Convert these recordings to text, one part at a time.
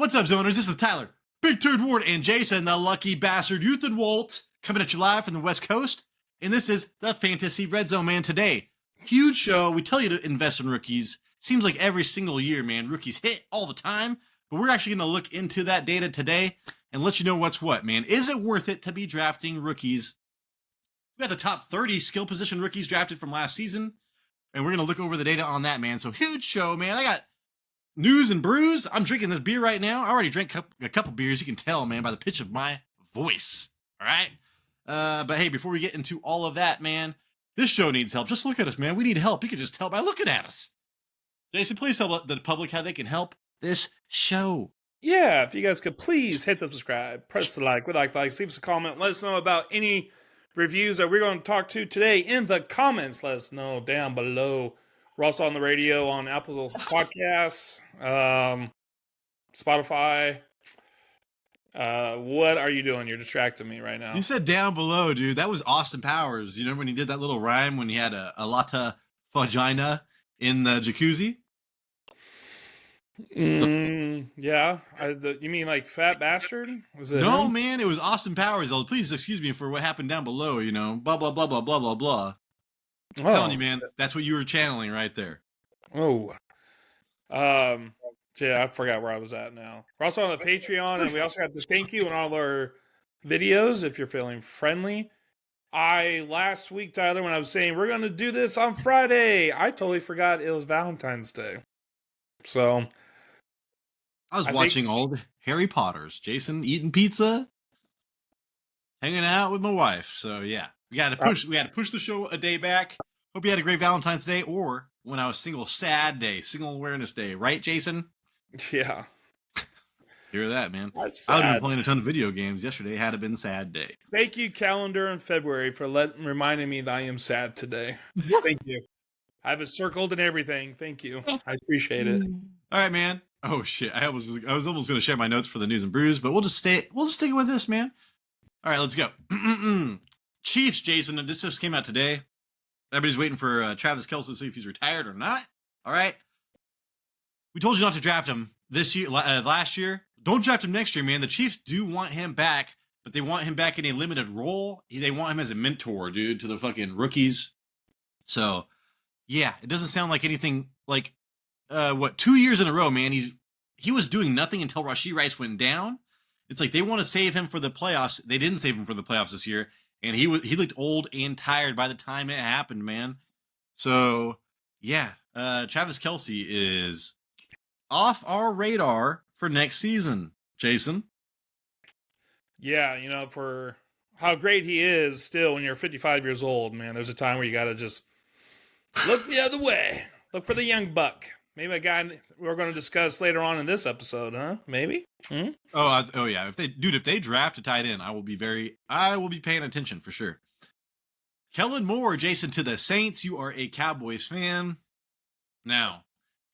What's up, zoners? This is Tyler, Big Turd Ward, and Jason, the lucky bastard, Ethan Walt, coming at you live from the West Coast. And this is the Fantasy Red Zone, man. Today, huge show. We tell you to invest in rookies. Seems like every single year, man, rookies hit all the time. But we're actually going to look into that data today and let you know what's what, man. Is it worth it to be drafting rookies? We got the top 30 skill position rookies drafted from last season, and we're going to look over the data on that, man. So huge show, man. I got news and brews. I'm drinking this beer right now. I already drank a couple beers. You can tell, man, by the pitch of my voice. All right? But hey, before we get into all of that, man, this show needs help. Just look at us, man. We need help. You can just tell by looking at us. Jason, please tell the public how they can help this show. Yeah, if you guys could please hit the subscribe, press the like, leave us a comment, let us know about any reviews that we're going to talk to today in the comments. Let us know down below. We're also on the radio on Apple Podcasts, Spotify. What are you doing? You're distracting me right now. You said down below, dude. That was Austin Powers. You know when he did that little rhyme when he had a lata vagina in the jacuzzi? Yeah. You mean like fat bastard? Was it No, him? man. It was Austin Powers. Oh, please excuse me for what happened down below. You know, blah blah blah blah blah blah blah. I'm telling you, man. That's what you were channeling right there. Oh. Yeah, I forgot where I was at now. We're also on the Patreon, and we also have the thank you on all our videos if you're feeling friendly. Last week, Tyler, when I was saying we're going to do this on Friday, I totally forgot it was Valentine's Day. So I was watching all the Harry Potters, Jason eating pizza, hanging out with my wife. So yeah, we had to push the show a day back. Hope you had a great Valentine's Day, or when I was single, sad day, single awareness day, right, Jason? Yeah. Hear that, man? I would have been playing a ton of video games yesterday. Had it been sad day. Thank you, calendar in February, for reminding me that I am sad today. Thank you. I have it circled and everything. Thank you. I appreciate it. All right, man. Oh shit! I was almost going to share my notes for the news and brews, but we'll just stick with this, man. All right, let's go. Chiefs, Jason. This just came out today. Everybody's waiting for Travis Kelce to see if he's retired or not. All right. We told you not to draft him this year, last year. Don't draft him next year, man. The Chiefs do want him back, but they want him back in a limited role. They want him as a mentor, dude, to the fucking rookies. So, yeah, it doesn't sound like anything like 2 years in a row, man. He was doing nothing until Rashee Rice went down. It's like they want to save him for the playoffs. They didn't save him for the playoffs this year, and he looked old and tired by the time it happened, man. So, yeah, Travis Kelce is off our radar for next season, Jason. Yeah, for how great he is still when you're 55 years old, man, there's a time where you got to just look the other way. Look for the young buck. Maybe a guy we're going to discuss later on in this episode, huh? Maybe? Oh yeah. If they draft a tight end, I will be paying attention for sure. Kellen Moore, Jason, to the Saints. You are a Cowboys fan. Now,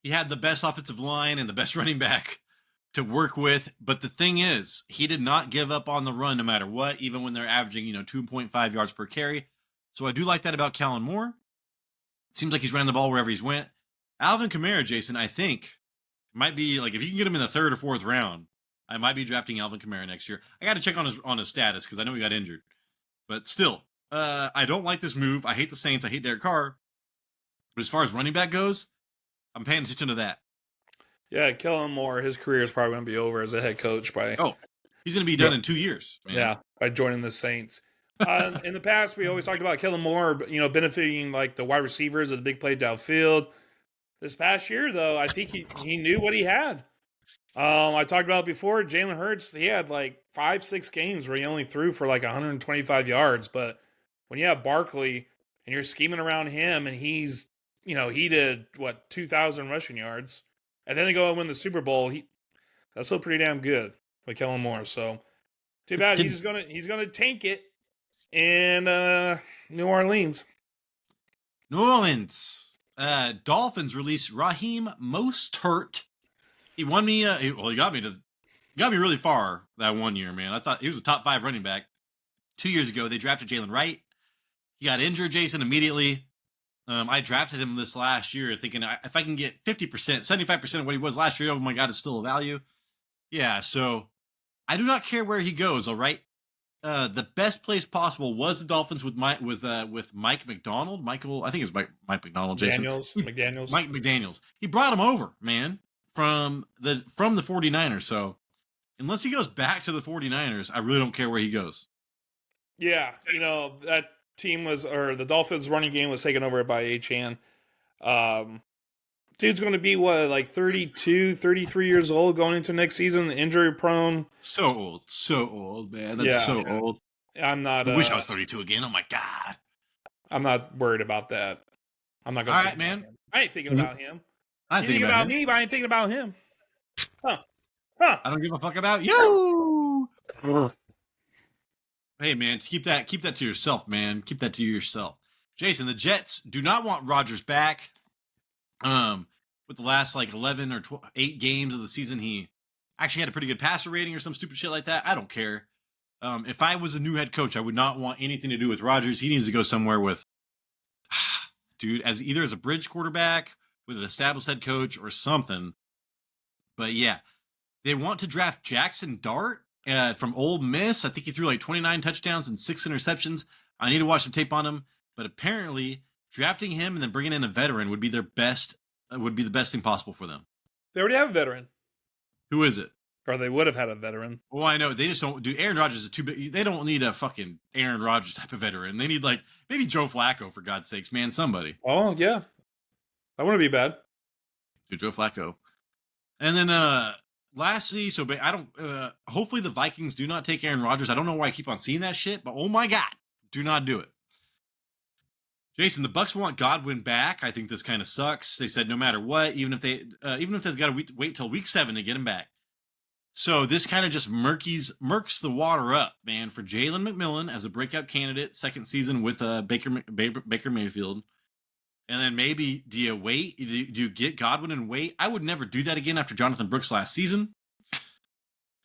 he had the best offensive line and the best running back to work with. But the thing is, he did not give up on the run no matter what, even when they're averaging, 2.5 yards per carry. So I do like that about Kellen Moore. Seems like he's running the ball wherever he's went. Alvin Kamara, Jason, I think might be like, if you can get him in the third or fourth round, I might be drafting Alvin Kamara next year. I got to check on his status because I know he got injured. But still, I don't like this move. I hate the Saints. I hate Derek Carr. But as far as running back goes, I'm paying attention to that. Yeah, Kellen Moore, his career is probably going to be over as a head coach by... Oh, he's going to be done in 2 years. Man. Yeah, by joining the Saints. In the past, we always talked about Kellen Moore, benefiting like the wide receivers of the big play downfield. This past year, though, I think he knew what he had. I talked about it before, Jalen Hurts, he had like 5-6 games where he only threw for like 125 yards. But when you have Barkley and you're scheming around him and he's, he did, 2,000 rushing yards. And then they go and win the Super Bowl. That's still pretty damn good with Kellen Moore. So too bad he's gonna tank it in New Orleans. New Orleans. Dolphins released Raheem Mostert. He won me. He got me really far that 1 year, man. I thought he was a top 5 running back. 2 years ago, they drafted Jalen Wright. He got injured, Jason, immediately. I drafted him this last year thinking if I can get 50%, 75% of what he was last year, oh my God, it's still a value. Yeah, so I do not care where he goes. All right, the best place possible was the Dolphins with Mike McDonald. I think it's Mike McDonald. Jason McDaniels. Mike McDaniels. He brought him over, man, from the 49ers. So unless he goes back to the 49ers, I really don't care where he goes. Yeah, that the Dolphins running game was taken over by Achan. Dude's going to be, like 32, 33 years old going into next season, injury prone. So old, man. That's old. I'm not. I wish I was 32 again. Oh my God. I'm not worried about that. I'm not going to. All right, man. I ain't thinking about him. I ain't thinking about me, but I ain't thinking about him. Huh. I don't give a fuck about you. Hey, man, keep that to yourself, man. Keep that to yourself. Jason, the Jets do not want Rodgers back. With the last 11 or 8 games of the season, he actually had a pretty good passer rating or some stupid shit like that. I don't care. If I was a new head coach, I would not want anything to do with Rodgers. He needs to go somewhere with, dude, as a bridge quarterback with an established head coach or something. But yeah, they want to draft Jackson Dart from Ole Miss. I think he threw 29 touchdowns and 6 interceptions. I need to watch some tape on him, but apparently drafting him and then bringing in a veteran would be the best thing possible for them. They already have a veteran. Who is it? Or they would have had a veteran. Well, I know. They just don't. Dude, Aaron Rodgers is too big. They don't need a fucking Aaron Rodgers type of veteran. They need maybe Joe Flacco, for God's sakes, man. Somebody. Oh, yeah. That wouldn't be bad. Dude, Joe Flacco. And then lastly, so I don't hopefully the Vikings do not take Aaron Rodgers. I don't know why I keep on seeing that shit, but oh my God, do not do it. Jason, the Bucs want Godwin back. I think this kind of sucks. They said no matter what, even if they've got to wait till week 7 to get him back. So this kind of just murks the water up, man, for Jalen McMillan as a breakout candidate, second season with Baker Mayfield. And then maybe do you wait? Do you get Godwin and wait? I would never do that again after Jonathan Brooks last season.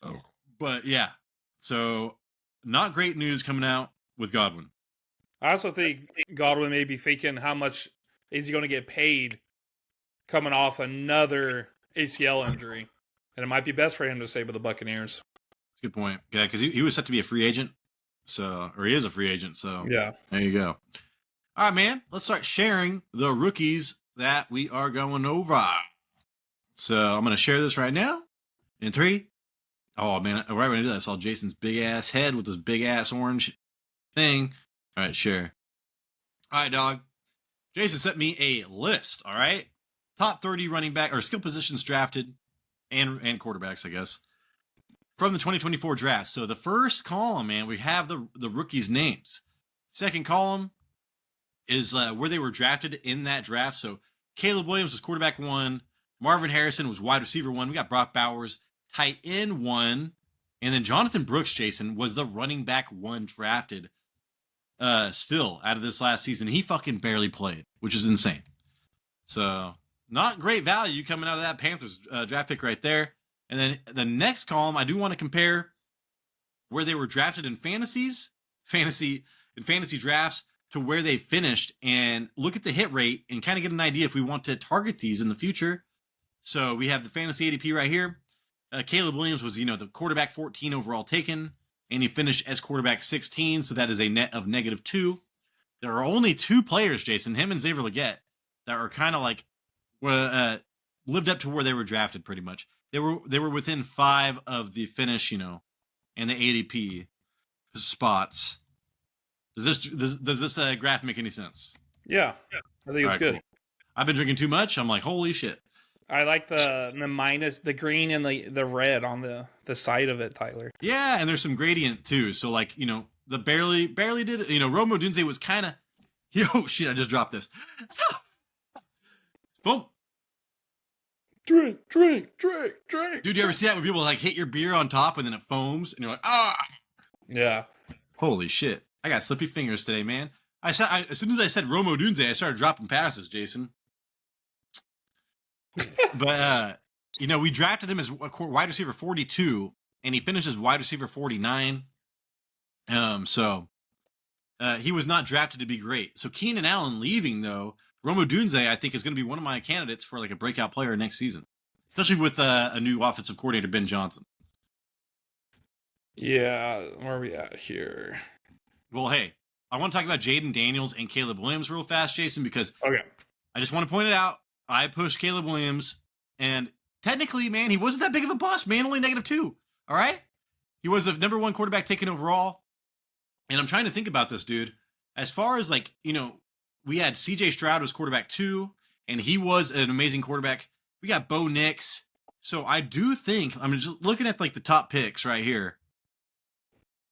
Oh. But yeah, so not great news coming out with Godwin. I also think Godwin may be faking how much is he going to get paid coming off another ACL injury. And it might be best for him to stay with the Buccaneers. That's a good point. Yeah, because he was set to be a free agent. Or he is a free agent. So yeah, there you go. All right, man. Let's start sharing the rookies that we are going over. So I'm going to share this right now. In 3. Oh, man. Right when I did that, I saw Jason's big-ass head with this big-ass orange thing. All right, share. All right, dog. Jason sent me a list, all right? Top 30 running back or skill positions drafted and quarterbacks, I guess, from the 2024 draft. So the first column, man, we have the rookies' names. Second column is where they were drafted in that draft. So Caleb Williams was quarterback 1. Marvin Harrison was wide receiver 1. We got Brock Bowers, tight end 1. And then Jonathan Brooks, Jason, was the running back 1 drafted still out of this last season. He fucking barely played, which is insane. So not great value coming out of that Panthers draft pick right there. And then the next column, I do want to compare where they were drafted in fantasy drafts to where they finished and look at the hit rate and kind of get an idea if we want to target these in the future. So we have the fantasy ADP right here. Caleb Williams was, the quarterback 14 overall taken, and he finished as quarterback 16. So that is a net of -2. There are only 2 players, Jason, him and Xaiver Leggett, that are kind of lived up to where they were drafted pretty much. They were within 5 of the finish, and the ADP spots. Does this graph make any sense? Yeah. I think it's good. Cool. I've been drinking too much. I'm like, holy shit. I like the minus, the green and the red on the side of it, Tyler. Yeah, and there's some gradient too. So the barely did it. Rome Odunze was kind of, shit, I just dropped this. Boom. Drink. Dude, you ever see that when people hit your beer on top and then it foams and you're like, ah. Yeah. Holy shit. I got slippy fingers today, man. As soon as I said Rome Odunze, I started dropping passes, Jason. But, we drafted him as wide receiver 42, and he finished as wide receiver 49. So he was not drafted to be great. So Keenan Allen leaving, though, Rome Odunze, I think, is going to be one of my candidates for a breakout player next season, especially with a new offensive coordinator, Ben Johnson. Yeah, where are we at here? Well, hey, I want to talk about Jayden Daniels and Caleb Williams real fast, Jason, because Okay. I just want to point it out. I pushed Caleb Williams, and technically, man, he wasn't that big of a bust, man. Only -2. All right? He was a number 1 quarterback taken overall. And I'm trying to think about this, dude. As far as like, we had CJ Stroud was quarterback 2, and he was an amazing quarterback. We got Bo Nix. So I do think, I'm just looking at like the top picks right here.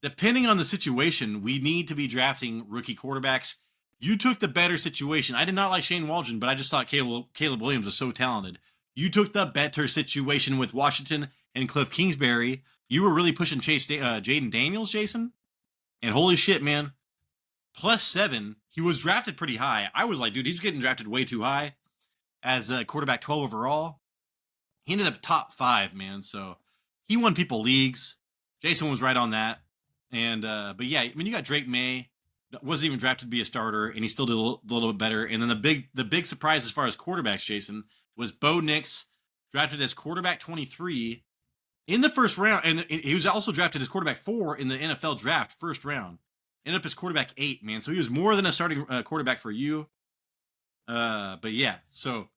Depending on the situation, we need to be drafting rookie quarterbacks. You took the better situation. I did not like Shane Waldron, but I just thought Caleb Williams was so talented. You took the better situation with Washington and Cliff Kingsbury. You were really pushing Jayden Daniels, Jason. And holy shit, man. +7. He was drafted pretty high. I was like, dude, he's getting drafted way too high as a quarterback 12 overall. He ended up top 5, man. So he won people leagues. Jason was right on that. And but yeah, I mean, you got Drake May, wasn't even drafted to be a starter, and he still did a little bit better. And then the big surprise as far as quarterbacks, Jason, was Bo Nix, drafted as quarterback 23 in the first round, and he was also drafted as quarterback 4 in the NFL draft, first round. Ended up as quarterback 8, man. So he was more than a starting quarterback for you. But yeah, so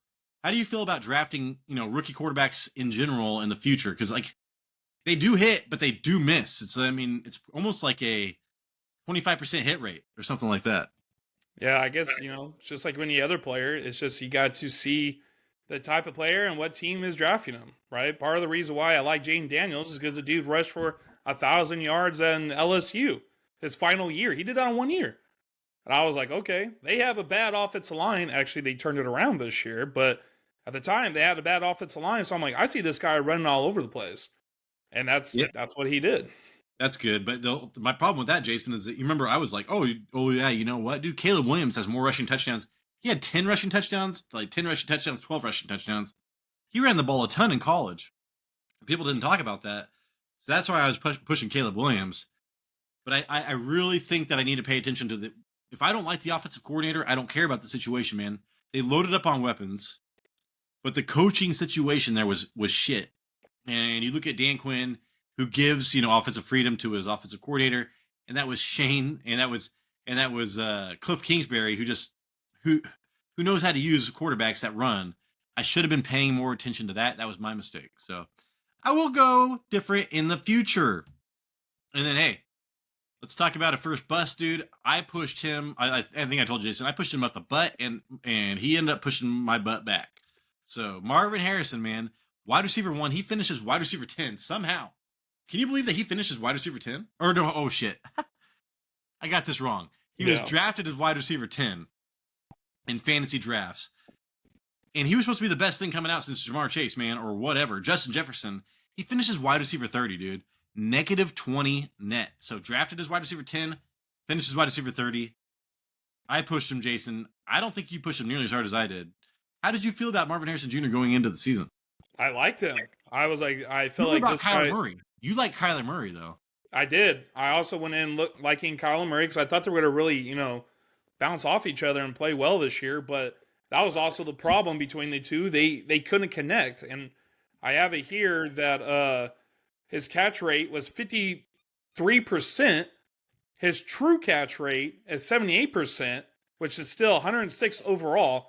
how do you feel about drafting, rookie quarterbacks in general in the future? Because like they do hit, but they do miss. It's almost like a 25% hit rate or something like that. Yeah, I guess, it's just like any other player. It's just you got to see the type of player and what team is drafting him, right? Part of the reason why I like Jayden Daniels is because the dude rushed for 1,000 yards in LSU his final year. He did that in 1 year. And I was like, okay, they have a bad offensive line. Actually, they turned it around this year, but at the time they had a bad offensive line. So I'm like, I see this guy running all over the place. And that's what he did. That's good. But my problem with that, Jason, is that you remember I was like, oh yeah, you know what, dude? Caleb Williams has more rushing touchdowns. He had 10 rushing touchdowns, 12 rushing touchdowns. He ran the ball a ton in college. People didn't talk about that. So that's why I was pushing Caleb Williams. But I really think that I need to pay attention to if I don't like the offensive coordinator, I don't care about the situation, man. They loaded up on weapons, but the coaching situation there was shit. And you look at Dan Quinn, who gives offensive freedom to his offensive coordinator, and that was Shane, and that was Cliff Kingsbury, who knows how to use quarterbacks that run. I should have been paying more attention to that. That was my mistake. So I will go different in the future. And then hey, let's talk about a first bust, dude. I pushed him. I think I told Jason I pushed him up the butt, and he ended up pushing my butt back. So Marvin Harrison, man. Wide receiver 1, he finishes wide receiver 10 somehow. Can you believe that he finishes wide receiver 10? Or no, oh shit. I got this wrong. He was drafted as wide receiver 10 in fantasy drafts. And he was supposed to be the best thing coming out since Jamar Chase, man, or whatever. Justin Jefferson, he finishes wide receiver 30, dude. -20 net. So drafted as wide receiver 10, finishes wide receiver 30. I pushed him, Jason. I don't think you pushed him nearly as hard as I did. How did you feel about Marvin Harrison Jr. going into the season? I liked him. I was like, I felt like like this Kyler Murray. You like Kyler Murray, though. I did. I also went in liking Kyler Murray because I thought they were going to really, bounce off each other and play well this year. But that was also the problem between the two. They couldn't connect. And I have it here that his catch rate was 53%. His true catch rate is 78%, which is still 106 overall.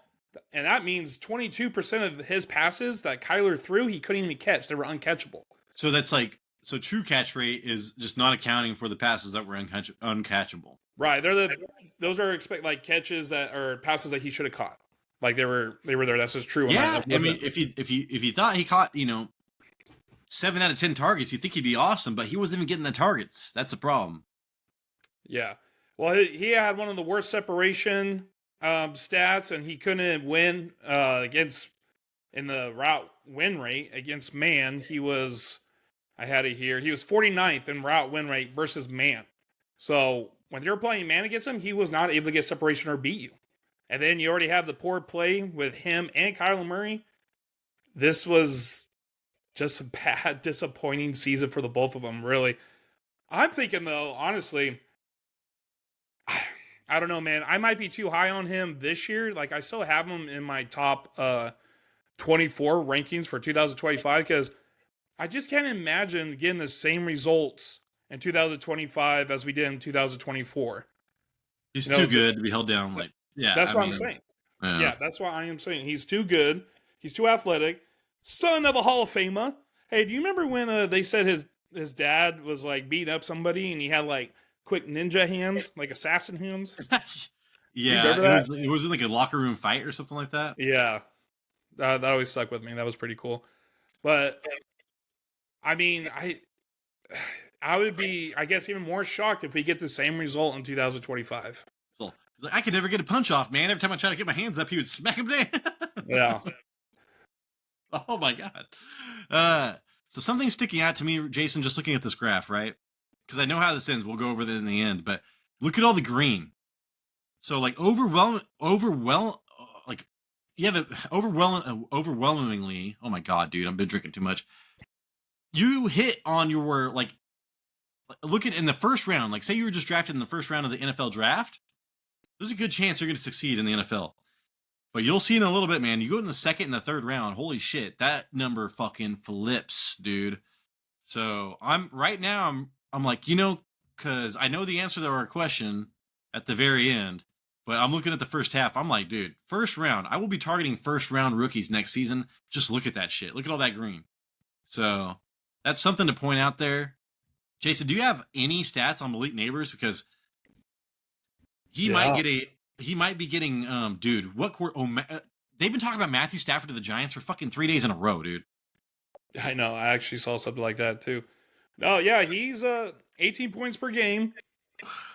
And that means 22% of his passes that Kyler threw, he couldn't even catch. They were uncatchable. So that's true catch rate is just not accounting for the passes that were uncatchable. Right. Those are catches that are passes that he should have caught. Like they were there. That's just true. Yeah. I mean, if you thought he caught, 7 out of 10 targets, you think he'd be awesome, but he wasn't even getting the targets. That's a problem. Yeah. Well, he had one of the worst separation stats, and he couldn't win against in the route win rate against man. I had it here. He was 49th in route win rate versus man. So when you're playing man against him, he was not able to get separation or beat you. And then you already have the poor play with him and Kyler Murray. This was just a bad, disappointing season for the both of them, really. I'm thinking, though, honestly, I don't know, man. I might be too high on him this year. Like, I still have him in my top 24 rankings for 2025 because I just can't imagine getting the same results in 2025 as we did in 2024. He's too good to be held down. Like, yeah, that's what I'm saying. Yeah, that's what I am saying. He's too good. He's too athletic. Son of a Hall of Famer. Hey, do you remember when they said his dad was like beating up somebody and he had like quick ninja hands, like assassin hands? Yeah, it was like a locker room fight or something like that. Yeah, that always stuck with me. That was pretty cool. But I mean, I would be, I guess, even more shocked if we get the same result in 2025. So he's like, I could never get a punch off, man. Every time I try to get my hands up, he would smack him down. Yeah. Oh my god. So something's sticking out to me, Jason, just looking at this graph, right? Because I know how this ends. We'll go over that in the end, but look at all the green. So like like you have overwhelmingly. Oh my god, dude, I've been drinking too much. You hit on your like. Look at in the first round. Like, say you were just drafted in the first round of the NFL draft. There's a good chance you're going to succeed in the NFL. But you'll see in a little bit, man. You go in the second and the third round. Holy shit, that number fucking flips, dude. So I'm like, because I know the answer to our question at the very end. But I'm looking at the first half. I'm like, dude, first round. I will be targeting first round rookies next season. Just look at that shit. Look at all that green. So that's something to point out there. Jason, do you have any stats on Malik Nabors? Because he might be getting, dude, what court? They've been talking about Matthew Stafford to the Giants for fucking 3 days in a row, dude. I know. I actually saw something like that too. No, yeah, he's 18 points per game.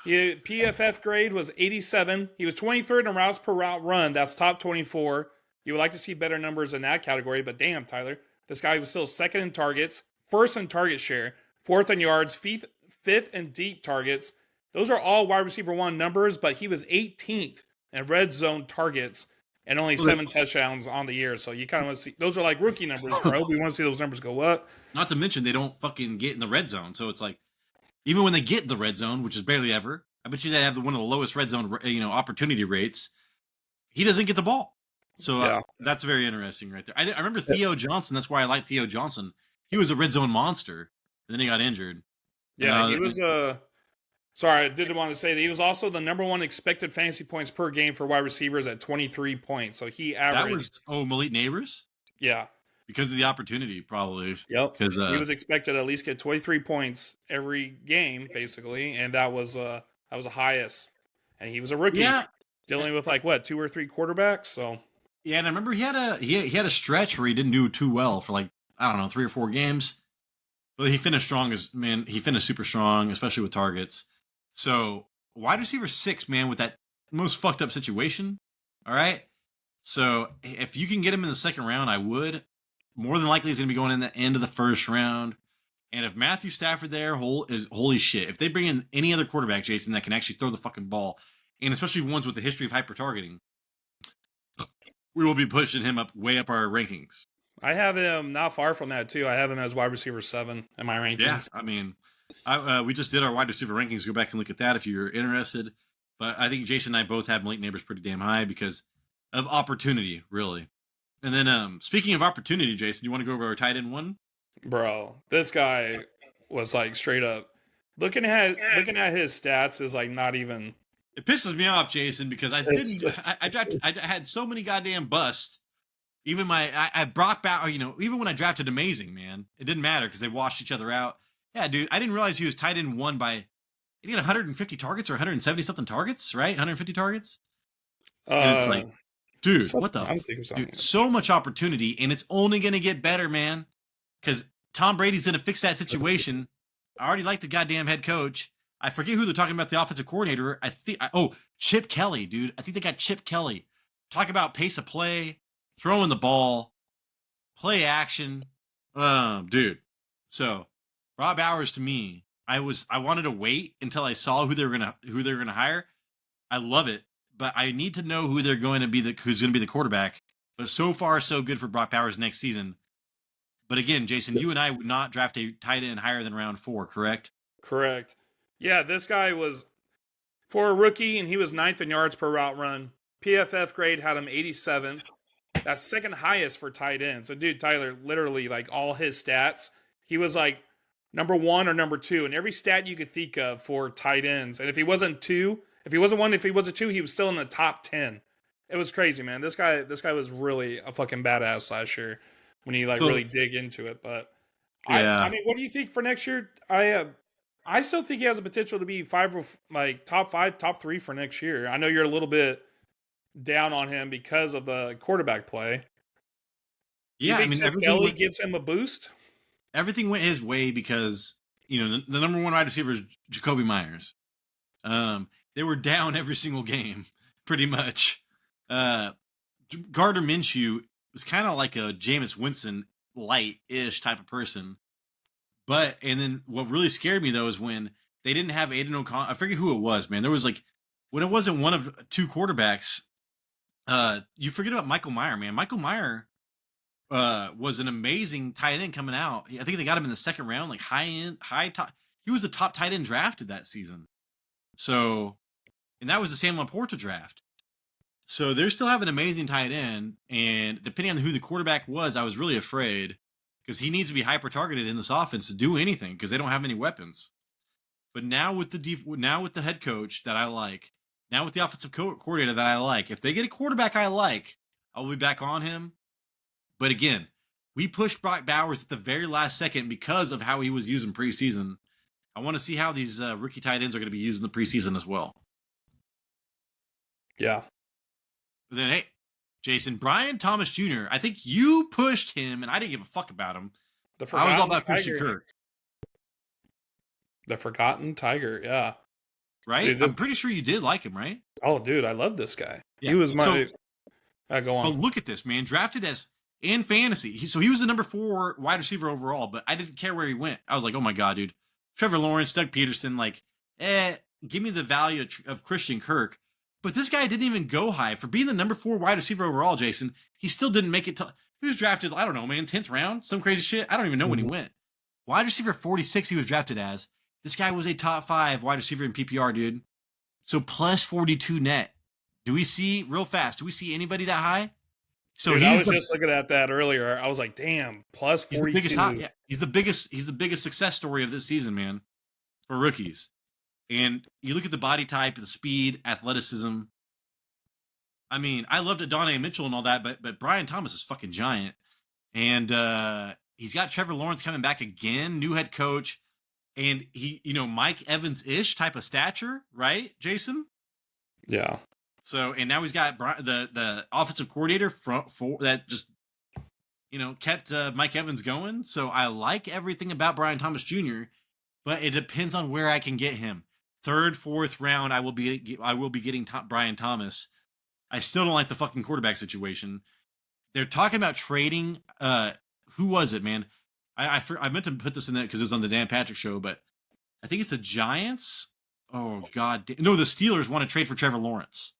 PFF grade was 87. He was 23rd in routes per route run. That's top 24. You would like to see better numbers in that category, but damn, Tyler, this guy was still second in targets, first in target share, fourth in yards, fifth in deep targets. Those are all wide receiver one numbers, but he was 18th in red zone targets and only 7 touchdowns on the year. So you kind of want to see, those are like rookie numbers, bro. We want to see those numbers go up. Not to mention they don't fucking get in the red zone. So it's like, even when they get in the red zone, which is barely ever, I bet you they have one of the lowest red zone, opportunity rates. He doesn't get the ball. So that's very interesting right there. I remember Theo Johnson. That's why I like Theo Johnson. He was a red zone monster. And then he got injured. Yeah, he was sorry, I did want to say that he was also the number one expected fantasy points per game for wide receivers at 23 points. So he averaged. Malik Nabors? Yeah. Because of the opportunity, probably. Yep. Because he was expected to at least get 23 points every game, basically, and that was the highest. And he was a rookie, dealing with 2 or 3 quarterbacks. So. Yeah, and I remember he had a stretch where he didn't do too well for 3 or 4 games. But he finished strong he finished super strong, especially with targets. So wide receiver 6, man, with that most fucked up situation. All right. So if you can get him in the second round, I would. More than likely, he's going to be going in the end of the first round. And if Matthew Stafford there is holy shit, if they bring in any other quarterback, Jason, that can actually throw the fucking ball, and especially ones with a history of hyper targeting, we will be pushing him way up our rankings. I have him not far from that too. I have him as wide receiver 7 in my rankings. Yeah, I mean, we just did our wide receiver rankings. Go back and look at that if you're interested. But I think Jason and I both have Malik Nabors pretty damn high because of opportunity, really. And then, speaking of opportunity, Jason, you want to go over our tight end one? Bro, this guy was straight up looking at his stats is not even. It pisses me off, Jason, because I had so many goddamn busts. Even I brought back, even when I drafted Amazing, man, it didn't matter because they washed each other out. Yeah, dude, I didn't realize he was tight end 1 by, he had 150 targets or 170 something targets, right? 150 targets. And it's like, dude, what the? Dude, so much opportunity, and it's only going to get better, man. Because Tom Brady's going to fix that situation. I already like the goddamn head coach. I forget who they're talking about, the offensive coordinator. Chip Kelly, dude. I think they got Chip Kelly. Talk about pace of play, throwing the ball, play action. Dude. So, Rob Bowers to me, I wanted to wait until I saw who they were gonna hire. I love it, but I need to know who they're going to be who's going to be the quarterback. But so far, so good for Brock Bowers next season. But again, Jason, you and I would not draft a tight end higher than round 4, correct? Correct. Yeah, this guy was for a rookie, and he was 9th in yards per route run. PFF grade had him 87th. That's second highest for tight end. So, dude, Tyler, literally, all his stats, he was number 1 or number 2 in every stat you could think of for tight ends. And if he wasn't 2, if he wasn't 1, if he was a 2, he was still in the top 10. It was crazy, man. This guy was really a fucking badass last year when he really dig into it. But I mean, what do you think for next year? I still think he has the potential to be top 5, top 3 for next year. I know you're a little bit down on him because of the quarterback play. Yeah, I mean, Chip Kelly gives him a boost. Everything went his way because the number 1 wide receiver is Jacoby Myers. They were down every single game, pretty much. Gardner Minshew was kind of like a Jameis Winston light-ish type of person. And then what really scared me, though, is when they didn't have Aiden O'Connell. I forget who it was, man. There was when it wasn't one of 2 quarterbacks, you forget about Michael Mayer, man. Michael Mayer was an amazing tight end coming out. I think they got him in the 2nd round, high top. He was the top tight end drafted that season. So, and that was the Sam Laporta draft. So they're still having an amazing tight end, and depending on who the quarterback was, I was really afraid because he needs to be hyper targeted in this offense to do anything because they don't have any weapons. But now with the head coach that I like, now with the offensive coordinator that I like, if they get a quarterback I like, I'll be back on him. But again, we pushed Brock Bowers at the very last second because of how he was used in preseason. I want to see how these rookie tight ends are going to be used in the preseason as well. Yeah. But then, hey, Jason, Brian Thomas Jr., I think you pushed him, and I didn't give a fuck about him. I was all about Christian Kirk. The Forgotten Tiger, yeah. Right? Dude, I'm pretty sure you did like him, right? Oh, dude, I love this guy. Yeah. He was my... go on. But look at this, man. Drafted as... in fantasy. So he was the number 4 wide receiver overall, but I didn't care where he went. I was like, oh my God, dude. Trevor Lawrence, Doug Peterson, give me the value of Christian Kirk. But this guy didn't even go high. For being the number 4 wide receiver overall, Jason, he still didn't make it to... He was drafted, I don't know, man, 10th round? Some crazy shit? I don't even know when he went. Wide receiver 46 he was drafted as. This guy was a top 5 wide receiver in PPR, dude. So plus 42 net. Do we see anybody that high? So dude, I was just looking at that earlier. I was like, damn, plus 42. He's the biggest success story of this season, man, for rookies. And you look at the body type, the speed, athleticism. I mean, I loved Adonai Mitchell and all that, but Brian Thomas is fucking giant. And he's got Trevor Lawrence coming back again, new head coach. And he, Mike Evans-ish type of stature, right, Jason? Yeah. So, and now he's got the offensive coordinator that just, kept Mike Evans going. So I like everything about Brian Thomas Jr., but it depends on where I can get him. 3rd, 4th round, I will be getting Brian Thomas. I still don't like the fucking quarterback situation. They're talking about trading. Who was it, man? I meant to put this in there because it was on the Dan Patrick show, but I think it's the Giants. Oh God, no, the Steelers want to trade for Trevor Lawrence.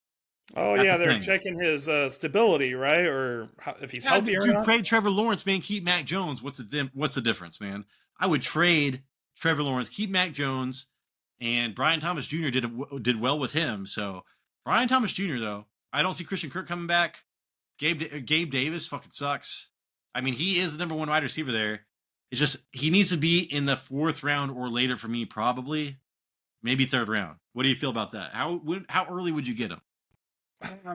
Oh, that's they're checking his stability, right? Or if he's healthy or not. Trade Trevor Lawrence, man. Keep Mac Jones. What's the difference, man? I would trade Trevor Lawrence, keep Mac Jones, and Brian Thomas Jr. did well with him. So Brian Thomas Jr. though, I don't see Christian Kirk coming back. Gabe Davis fucking sucks. I mean, he is the number 1 wide receiver there. It's just he needs to be in the 4th round or later for me, probably, maybe 3rd round. What do you feel about that? How early would you get him?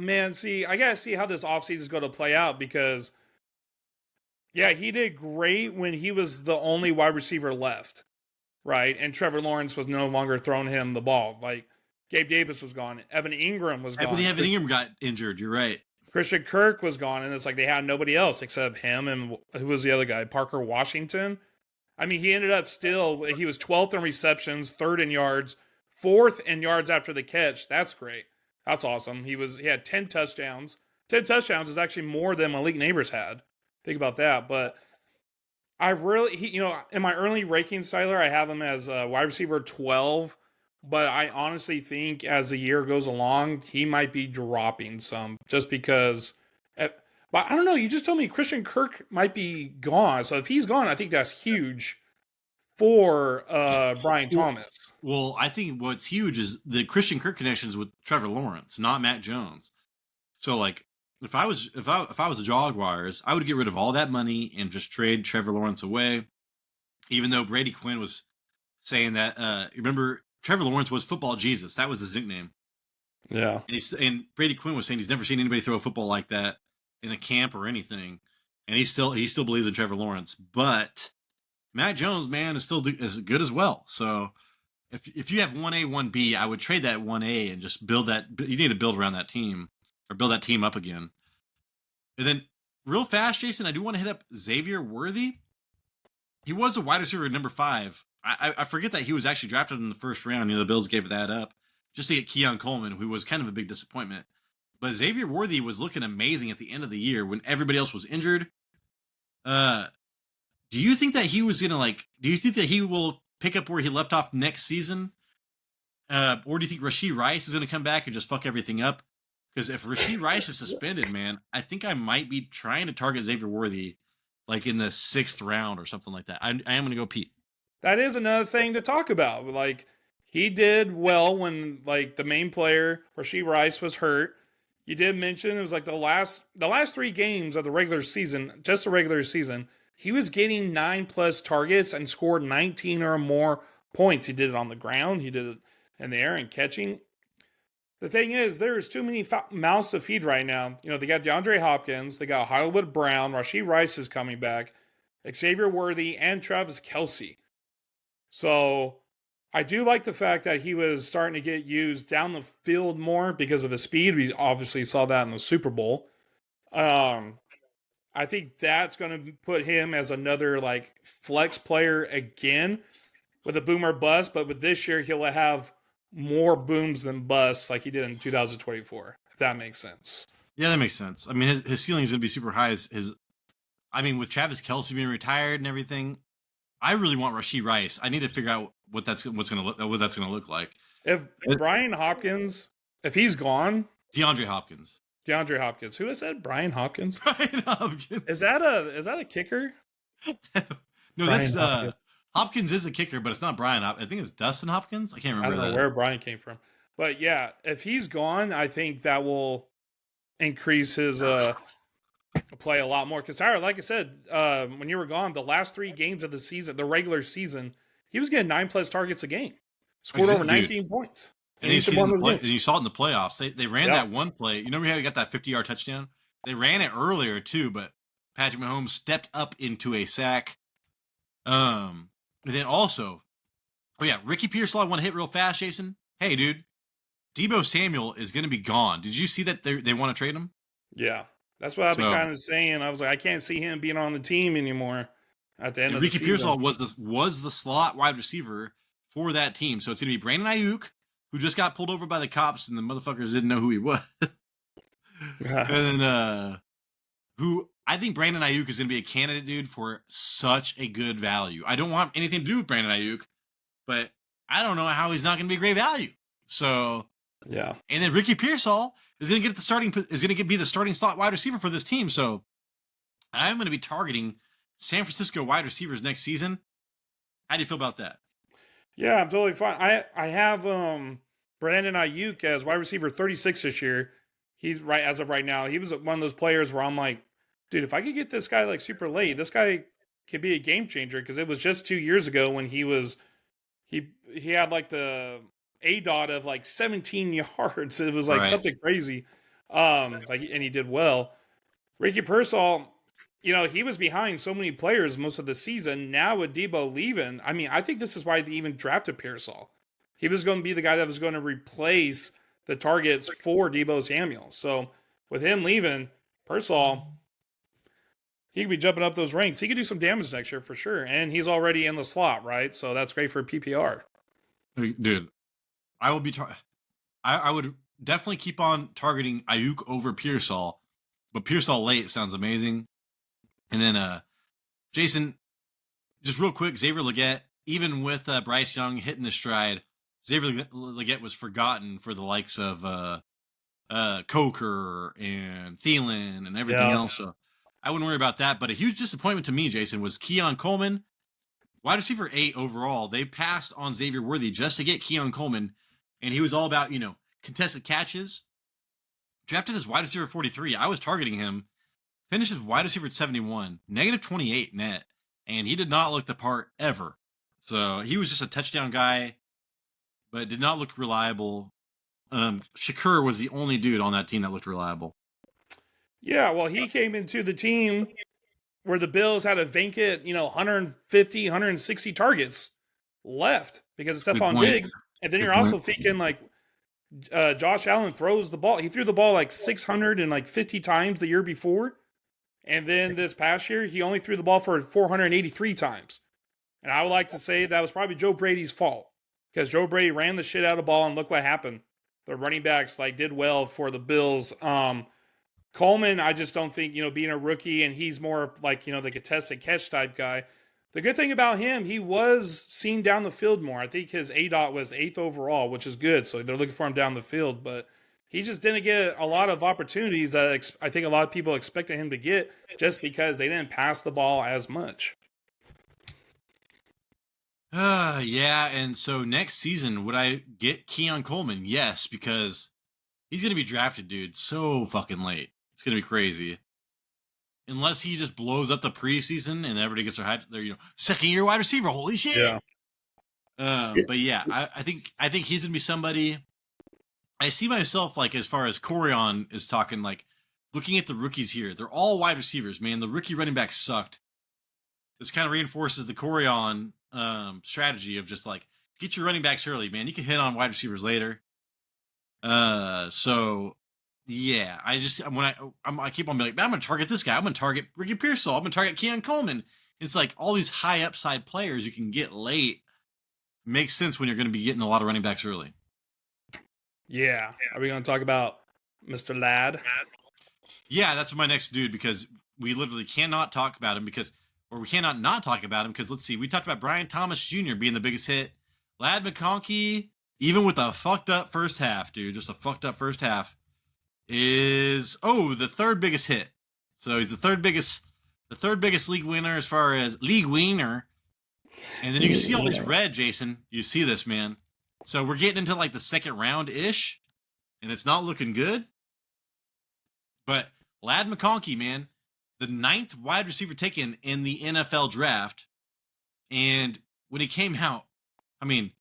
Man, see, I gotta see how this offseason is going to play out because, yeah, he did great when he was the only wide receiver left, right? And Trevor Lawrence was no longer throwing him the ball. Like, Gabe Davis was gone. Evan Ingram was gone. Evan Ingram got injured. You're right. Christian Kirk was gone, and it's like they had nobody else except him and who was the other guy? Parker Washington. I mean, he ended up he was 12th in receptions, 3rd in yards, 4th in yards after the catch. That's great. That's awesome. He had 10 touchdowns. 10 touchdowns is actually more than Malik Nabors had. Think about that. But I really, in my early rankings, Tyler, I have him as wide receiver 12. But I honestly think as the year goes along, he might be dropping some just because. But I don't know. You just told me Christian Kirk might be gone. So if he's gone, I think that's huge for Brian Thomas. Well, I think what's huge is the Christian Kirk connections with Trevor Lawrence, not Matt Jones. So, like, if I was the Jaguars, I would get rid of all that money and just trade Trevor Lawrence away. even though Brady Quinn was saying that, remember, Trevor Lawrence was football Jesus. That was his nickname. Yeah. And Brady Quinn was saying he's never seen anybody throw a football like that in a camp or anything. And he still believes in Trevor Lawrence. But Matt Jones, man, is still as good as well. So if you have 1A, 1B, I would trade that 1A and just build that. You need to build around that team or build that team up again. And then real fast, Jason, I do want to hit up Xaiver Worthy. He was a wide receiver at number 5. I forget that he was actually drafted in the first round. The Bills gave that up just to get Keon Coleman, who was kind of a big disappointment. But Xaiver Worthy was looking amazing at the end of the year when everybody else was injured. Do you think that he was gonna do you think that he will pick up where he left off next season? Or do you think Rashee Rice is gonna come back and just fuck everything up? Because if Rashee Rice is suspended, man, I think I might be trying to target Xaiver Worthy in the 6th round or something like that. I am gonna go Pete. That is another thing to talk about. He did well when the main player, Rashee Rice, was hurt. You did mention it was the last 3 games of the regular season, just the regular season, he was getting 9+ targets and scored 19 or more points. He did it on the ground, he did it in the air and catching. The thing is, there's too many mouths to feed right now. They got DeAndre Hopkins, they got Hollywood Brown, Rashee Rice is coming back, Xaiver Worthy, and Travis Kelce. So I do like the fact that he was starting to get used down the field more because of his speed. We obviously saw that in the Super Bowl. I think that's going to put him as another flex player again with a boom or bust. But with this year, he'll have more booms than busts like he did in 2024, if that makes sense. Yeah, that makes sense. I mean, his ceiling is going to be super high. With Travis Kelce being retired and everything, I really want Rashee Rice. I need to figure out what that's going to look like. If Brian Hopkins, if he's gone, DeAndre Hopkins. Who has said Brian Hopkins? Brian Hopkins. Is that a kicker? No, that's Hopkins is a kicker, but it's not Brian. I think it's Dustin Hopkins. I can't remember. I don't know where Brian came from, but yeah, if he's gone, I think that will increase his play a lot more. Because Tyler, like I said, when you were gone, the last 3 games of the season, the regular season, he was getting 9+ targets a game, scored over 19 points. And you saw it in the playoffs. They ran that one play. You know how he got that 50-yard touchdown? They ran it earlier too, but Patrick Mahomes stepped up into a sack. And then also, Ricky Pearsall, I want to hit real fast, Jason. Hey, dude, Deebo Samuel is going to be gone. Did you see that they want to trade him? Yeah, that's what I've been kind of saying. I was like, I can't see him being on the team anymore at the end of the season. Ricky Pearsall was the slot wide receiver for that team. So it's going to be Brandon Ayuk, who just got pulled over by the cops and the motherfuckers didn't know who he was. And then who I think Brandon Ayuk is going to be a candidate, dude, for such a good value. I don't want anything to do with Brandon Ayuk, but I don't know how he's not going to be a great value. So yeah. And then Ricky Pearsall is going to be the starting slot wide receiver for this team. So I'm going to be targeting San Francisco wide receivers next season. How do you feel about that? Yeah, I'm totally fine. I have Brandon Ayuk as wide receiver 36 this year. He's right as of right now. He was one of those players where I'm like, dude, if I could get this guy super late, this guy could be a game changer, because it was just 2 years ago when he had the ADOT of 17 yards. It was something crazy. And he did well. Ricky Pearsall, he was behind so many players most of the season. Now with Deebo leaving, I think this is why they even drafted Pearsall. He was going to be the guy that was going to replace the targets for Deebo Samuel. So with him leaving, Pearsall, he could be jumping up those ranks. He could do some damage next year for sure. And he's already in the slot, right? So that's great for PPR. Dude, I will be. I would definitely keep on targeting Ayuk over Pearsall, but Pearsall late sounds amazing. And then, Jason, just real quick, Xavier Legette, even with Bryce Young hitting the stride, Xavier Legette was forgotten for the likes of Coker and Thielen and everything else. So I wouldn't worry about that. But a huge disappointment to me, Jason, was Keon Coleman, wide receiver 8 overall. They passed on Xaiver Worthy just to get Keon Coleman, and he was all about, contested catches. Drafted as wide receiver 43. I was targeting him. Finished as wide receiver at 71. -28 net. and he did not look the part ever. So he was just a touchdown guy, but did not look reliable. Shakur was the only dude on that team that looked reliable. Yeah, well, he came into the team where the Bills had a vacant, 150, 160 targets left because of Good Stephon point. Diggs. And then Good you're point. also thinking like Josh Allen throws the ball. He threw the ball like 650 times the year before. And then this past year, he only threw the ball for 483 times. And I would like to say that was probably Joe Brady's fault because Joe Brady ran the shit out of the ball, and look what happened. The running backs did well for the Bills. Coleman, I just don't think, being a rookie, and he's more like, the contested catch type guy. The good thing about him, he was seen down the field more. I think his ADOT was 8th overall, which is good. So they're looking for him down the field, but he just didn't get a lot of opportunities that I think a lot of people expected him to get just because they didn't pass the ball as much. Yeah, and so next season, would I get Keon Coleman? Yes, because he's going to be drafted, dude, so fucking late. It's going to be crazy. Unless he just blows up the preseason and everybody gets their hype, they're, second-year wide receiver, holy shit! Yeah. But yeah, I think he's going to be somebody. I see myself, as far as Corion is talking, looking at the rookies here, they're all wide receivers, man. The rookie running backs sucked. This kind of reinforces the Corion strategy of just get your running backs early, man. You can hit on wide receivers later. So yeah, I keep on being like, I'm gonna target this guy. I'm gonna target Ricky Pearsall. I'm gonna target Keon Coleman. It's all these high upside players you can get late. Makes sense when you're gonna be getting a lot of running backs early. Yeah. Are we gonna talk about Mr. Ladd? Yeah, that's my next dude because we literally cannot talk about him we cannot not talk about him because let's see, we talked about Brian Thomas Jr. being the biggest hit. Ladd McConkey, even with a fucked up first half, dude, just a fucked up first half, is the third biggest hit. So he's the third biggest league winner as far as league winner. And then you can see all this red, Jason. You see this, man. So we're getting into the second round ish, and it's not looking good. But Ladd McConkey, man, the 9th wide receiver taken in the NFL draft. And when he came out, I mean,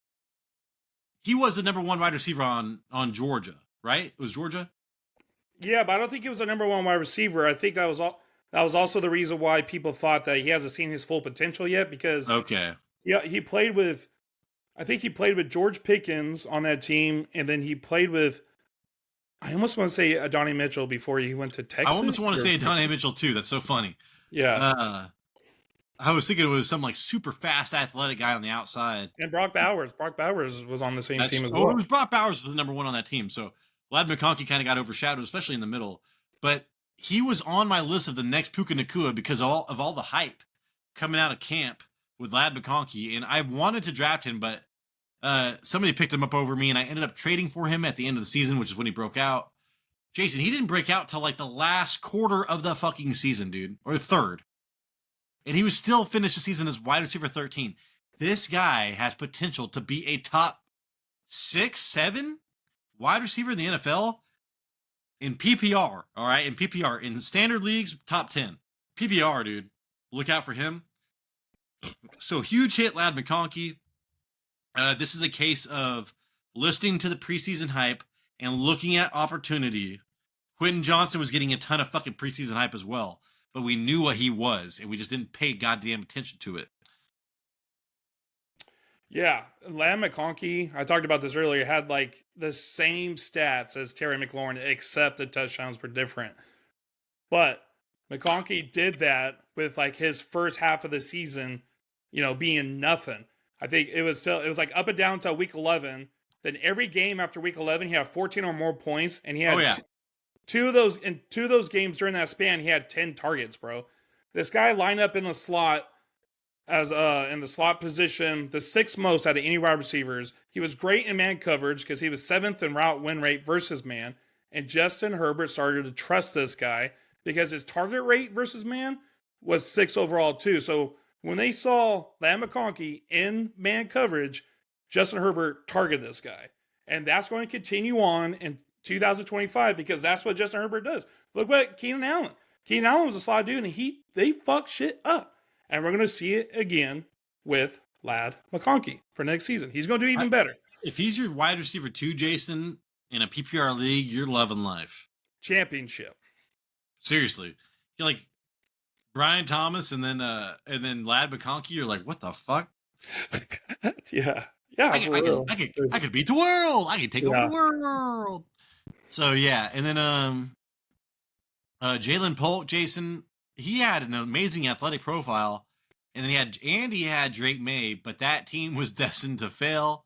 he was the number 1 wide receiver on Georgia, right? It was Georgia? Yeah, but I don't think he was the number 1 wide receiver. I think that was also the reason why people thought that he hasn't seen his full potential yet because Okay. Yeah, he played with George Pickens on that team, and then he played with I almost want to say Adonai Mitchell before he went to Texas. I almost want to say Adonai Mitchell too. That's so funny. Yeah. I was thinking it was some super fast athletic guy on the outside. And Brock Bowers. Brock Bowers was on the same team as well. It was Brock Bowers was the number 1 on that team. So Ladd McConkey kind of got overshadowed, especially in the middle. But he was on my list of the next Puka Nacua because of all the hype coming out of camp with Ladd McConkey. And I wanted to draft him, but somebody picked him up over me, and I ended up trading for him at the end of the season, which is when he broke out. Jason, he didn't break out till the last quarter of the fucking season, dude, or third. And he was still finished the season as wide receiver 13. This guy has potential to be a top 6, 7 wide receiver in the NFL in PPR. All right, in PPR, in standard leagues, top 10. PPR, dude, look out for him. So huge hit, Ladd McConkey. This is a case of listening to the preseason hype and looking at opportunity. Quentin Johnson was getting a ton of fucking preseason hype as well, but we knew what he was, and we just didn't pay goddamn attention to it. Yeah, Ladd McConkey, I talked about this earlier, had the same stats as Terry McLaurin, except the touchdowns were different. But McConkey did that with his first half of the season, being nothing. I think it was up and down until week 11. Then every game after week 11, he had 14 or more points, and he had two of those games during that span, he had 10 targets, bro. This guy lined up in the slot as in the slot position, the 6th most out of any wide receivers. He was great in man coverage because he was 7th in route win rate versus man. And Justin Herbert started to trust this guy because his target rate versus man was 6th overall too. So when they saw Ladd McConkey in man coverage, Justin Herbert targeted this guy. And that's going to continue on in 2025 because that's what Justin Herbert does. Look what Keenan Allen. Keenan Allen was a slot dude, and they fucked shit up. And we're going to see it again with Lad McConkey for next season. He's going to do even better. If he's your wide receiver 2, Jason, in a PPR league, you're loving life. Championship. Seriously. You're like Brian Thomas and then Lad McConkey, you're like, what the fuck? Yeah. I could beat the world. I could take over the world. So yeah, and then Jalen Polk, Jason, he had an amazing athletic profile, and then he had Drake May, but that team was destined to fail.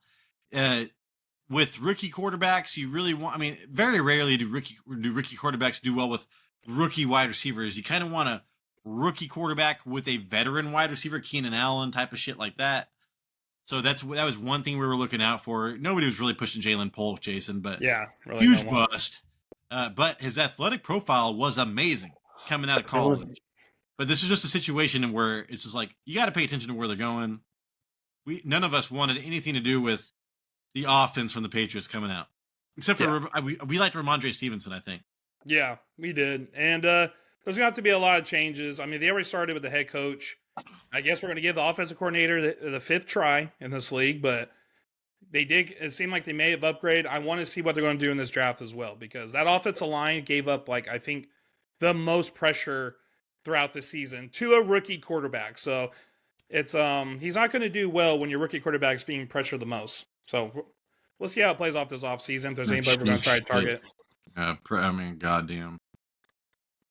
With rookie quarterbacks, you really want. I mean, very rarely do rookie quarterbacks do well with rookie wide receivers. You kind of want a rookie quarterback with a veteran wide receiver, Keenan Allen type of shit like that. So that was one thing we were looking out for. Nobody was really pushing Jalen Polk, Jason, but really huge bust. But his athletic profile was amazing coming out of college. But this is just a situation where it's just like, you got to pay attention to where they're going. None of us wanted anything to do with the offense from the Patriots coming out, except for we liked Ramondre Stevenson, I think. Yeah, we did. And there's going to have to be a lot of changes. I mean, they already started with the head coach. I guess we're going to give the offensive coordinator the fifth try in this league, but it seemed like they may have upgraded. I want to see what they're going to do in this draft as well, because that offensive line gave up, I think, the most pressure throughout the season to a rookie quarterback. So it's he's not going to do well when your rookie quarterback's being pressured the most. So we'll see how it plays off this offseason. If there's anybody we're going to try to target. I mean, goddamn.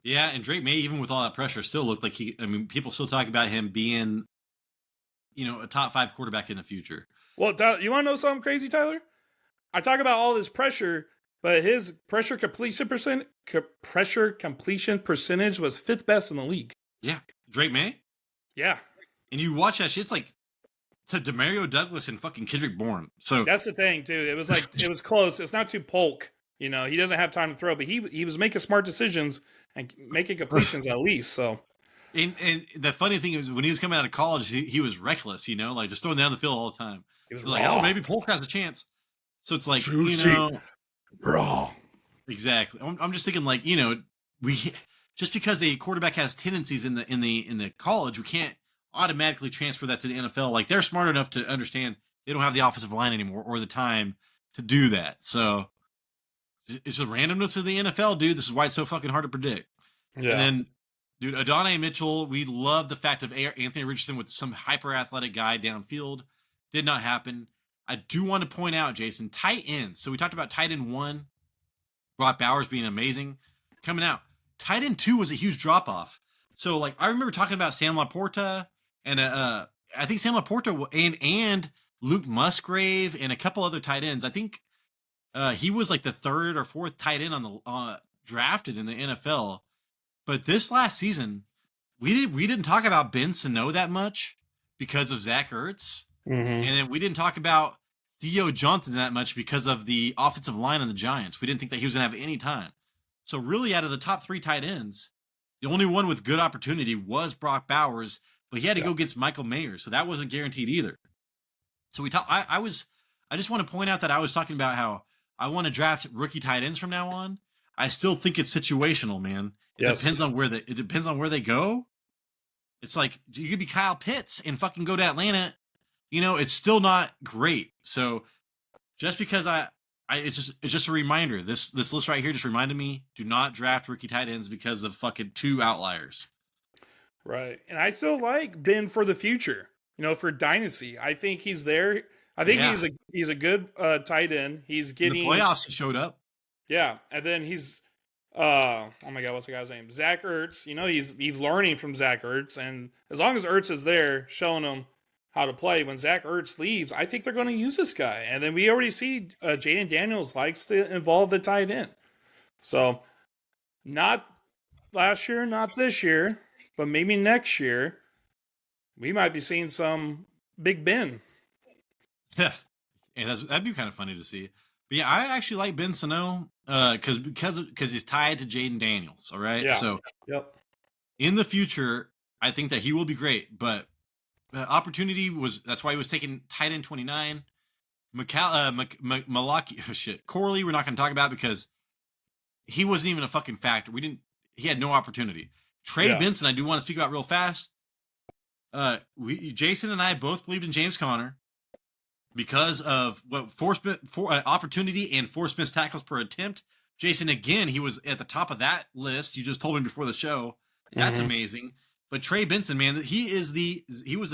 Yeah, and Drake May, even with all that pressure, still looked like people still talk about him being, a top 5 quarterback in the future. Well, you want to know something crazy, Tyler? I talk about all this pressure, but his pressure completion percentage was 5th best in the league. Yeah, Drake May. Yeah, and you watch that shit, it's like to Demario Douglas and fucking Kendrick Bourne. So that's the thing too. It was it was close. It's not too Polk. He doesn't have time to throw, but he was making smart decisions and making completions at least. So, and the funny thing is, when he was coming out of college, he was reckless. Just throwing down the field all the time. He was like, maybe Polk has a chance. So it's like, raw. Exactly. I'm just thinking, we just because a quarterback has tendencies in the college, we can't automatically transfer that to the NFL. Like, they're smart enough to understand they don't have the offensive line anymore or the time to do that. So it's the randomness of the NFL, dude. This is why it's so fucking hard to predict. Yeah. And then, dude, Adonai Mitchell, we love the fact of Anthony Richardson with some hyper athletic guy downfield. Did not happen. I do want to point out, Jason, tight ends. So we talked about tight end 1, Brock Bowers being amazing. Coming out. Tight end 2 was a huge drop off. So I remember talking about Sam Laporta and I think Sam Laporta and Luke Musgrave and a couple other tight ends. I think he was the 3rd or 4th tight end on the drafted in the NFL. But this last season, we didn't talk about Ben Sinnott that much because of Zach Ertz. Mm-hmm. And then we didn't talk about Theo Johnson that much because of the offensive line on the Giants. We didn't think that he was going to have any time. So really, out of the top 3 tight ends, the only one with good opportunity was Brock Bowers, but he had to go against Michael Mayer, so that wasn't guaranteed either. So I just want to point out that I was talking about how I want to draft rookie tight ends from now on. I still think it's situational, man. It depends on where they go. It's like, you could be Kyle Pitts and fucking go to Atlanta. It's still not great. So just because it's just a reminder. This list right here just reminded me, do not draft rookie tight ends because of fucking 2 outliers. Right. And I still like Ben for the future, for Dynasty. I think he's there. I think he's a good tight end. He's getting in the playoffs. He showed up. Yeah. And then he's oh my God, what's the guy's name? Zach Ertz. He's learning from Zach Ertz. And as long as Ertz is there showing him how to play, when Zach Ertz leaves, I think they're going to use this guy. And then we already see Jayden Daniels likes to involve the tight end. So not last year, not this year, but maybe next year, we might be seeing some Big Ben. Yeah, and that'd be kind of funny to see. But yeah, I actually like Ben Sinnott because he's tied to Jayden Daniels. All right, yeah. So in the future, I think that he will be great. But opportunity that's why he was taking tight end 29. Corley, we're not going to talk about because he wasn't even a fucking factor. He had no opportunity. Trey Benson, I do want to speak about real fast. Jason and I both believed in James Conner because of opportunity and forced missed tackles per attempt. Jason, again, he was at the top of that list. You just told me before the show. That's amazing. But Trey Benson, man, he was the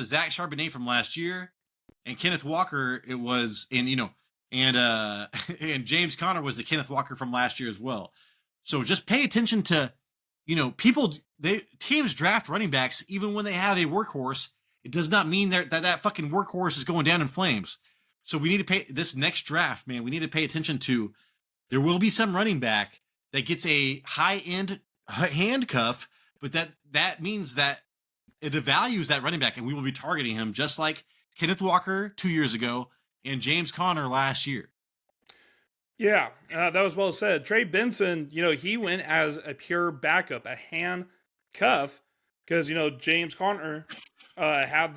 Zach Charbonnet from last year, and Kenneth Walker and James Conner was the Kenneth Walker from last year as well. So just pay attention to, teams draft running backs even when they have a workhorse. It does not mean that fucking workhorse is going down in flames. So we need to pay this next draft, man. We need to pay attention to. There will be some running back that gets a high-end handcuff, but that means that it devalues that running back, and we will be targeting him just like Kenneth Walker 2 years ago and James Conner last year. Yeah, that was well said. Trey Benson, he went as a pure backup, a handcuff, because James Conner has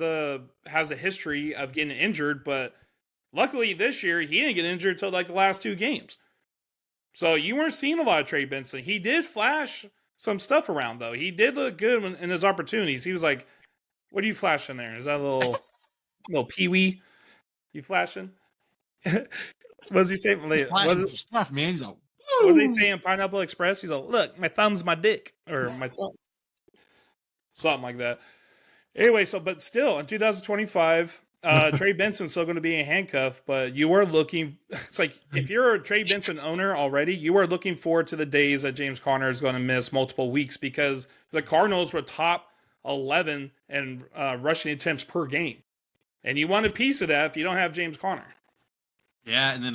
a history of getting injured, but luckily this year he didn't get injured until like the last 2 games. So you weren't seeing a lot of Trey Benson. He did flash some stuff around though. He did look good in his opportunities. He was like, "What are you flashing there? Is that a little peewee? You flashing?" What does he say? Flashing some stuff, man. He's like, "Woo!" What did he say in Pineapple Express? He's like, "Look, my thumb's my dick," or my thumb, something like that. Anyway, but still in 2025. Trey Benson's still going to be a handcuff, but you are looking. It's like if you're a Trey Benson owner already, you are looking forward to the days that James Conner is going to miss multiple weeks because the Cardinals were top 11 in rushing attempts per game, and you want a piece of that if you don't have James Conner. Yeah, and then